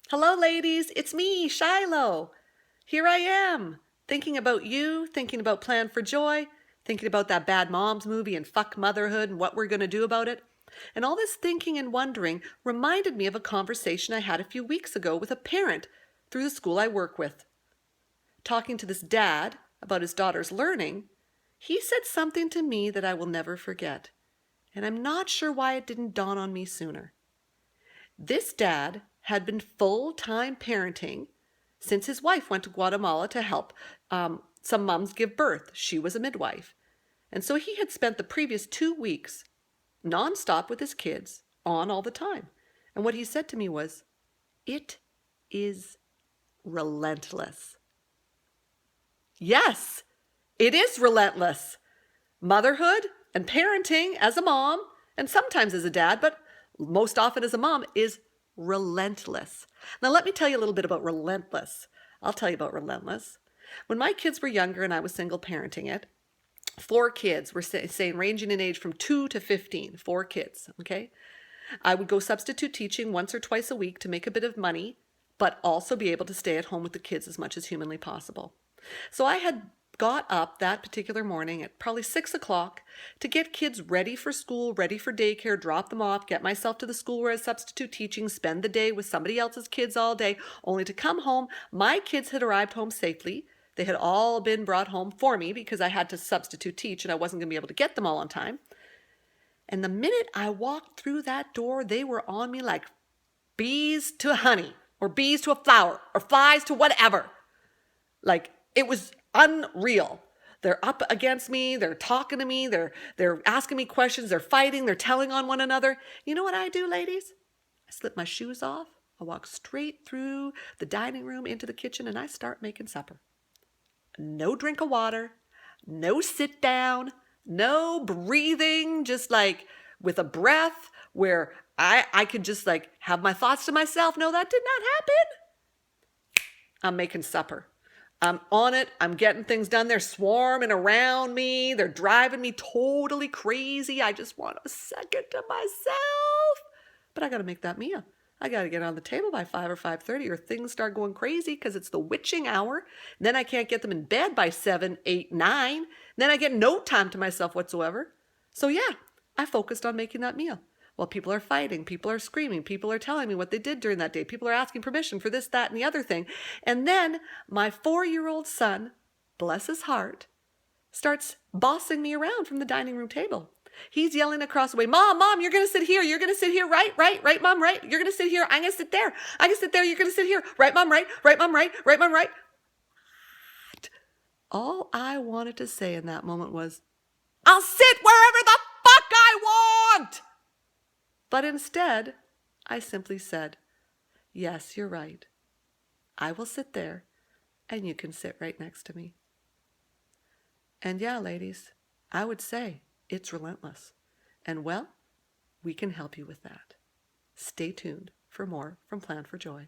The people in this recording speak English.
Hello, ladies. It's me, Shyloe. Here I am, thinking about you, thinking about Plan for Joy, thinking about that Bad Moms movie and fuck motherhood and what we're going to do about it. And all this thinking and wondering reminded me of a conversation I had a few weeks ago with a parent through the school I work with. Talking to this dad about his daughter's learning, he said something to me that I will never forget. And I'm not sure why it didn't dawn on me sooner. This dad had been full-time parenting since his wife went to Guatemala to help some moms give birth. She was a midwife. And so he had spent the previous 2 weeks nonstop with his kids, on all the time. And what he said to me was, "It is relentless." Yes, it is relentless. Motherhood and parenting as a mom, and sometimes as a dad, but most often as a mom, is relentless. Now, let me tell you a little bit about Relentless. I'll tell you about Relentless. When my kids were younger and I was single parenting it, 4 kids were saying ranging in age from 2 to 15, 4 kids, okay? I would go substitute teaching once or twice a week to make a bit of money, but also be able to stay at home with the kids as much as humanly possible. So I had got up that particular morning at probably 6 o'clock to get kids ready for school, ready for daycare, drop them off, get myself to the school where I was substitute teaching, spend the day with somebody else's kids all day, only to come home. My kids had arrived home safely. They had all been brought home for me because I had to substitute teach and I wasn't going to be able to get them all on time. And the minute I walked through that door, they were on me like bees to honey, or bees to a flower, or flies to whatever. Like, it was unreal. They're up against me, they're talking to me, they're asking me questions, they're fighting, they're telling on one another. You know what I do, ladies? I slip my shoes off, I walk straight through the dining room into the kitchen, and I start making supper. No drink of water, no sit down, no breathing, just like with a breath where I could just like have my thoughts to myself. No, that did not happen. I'm making supper. I'm on it. I'm getting things done. They're swarming around me. They're driving me totally crazy. I just want a second to myself. But I got to make that meal. I got to get on the table by 5 or 5:30 or things start going crazy because it's the witching hour. Then I can't get them in bed by 7, 8, 9. Then I get no time to myself whatsoever. So yeah, I focused on making that meal. While people are fighting, people are screaming, people are telling me what they did during that day, people are asking permission for this, that, and the other thing. And then my 4-year-old son, bless his heart, starts bossing me around from the dining room table. He's yelling across the way, "Mom, Mom, you're going to sit here. You're going to sit here. Right, Mom, right. You're going to sit here. I'm going to sit there. I can sit there. You're going to sit here. Right, Mom, right. Right, Mom, right. Right, Mom, right." All I wanted to say in that moment was, "I'll sit wherever the fuck I want." But instead, I simply said, "Yes, you're right. I will sit there, and you can sit right next to me." And yeah, ladies, I would say it's relentless. And well, we can help you with that. Stay tuned for more from Plan for Joy.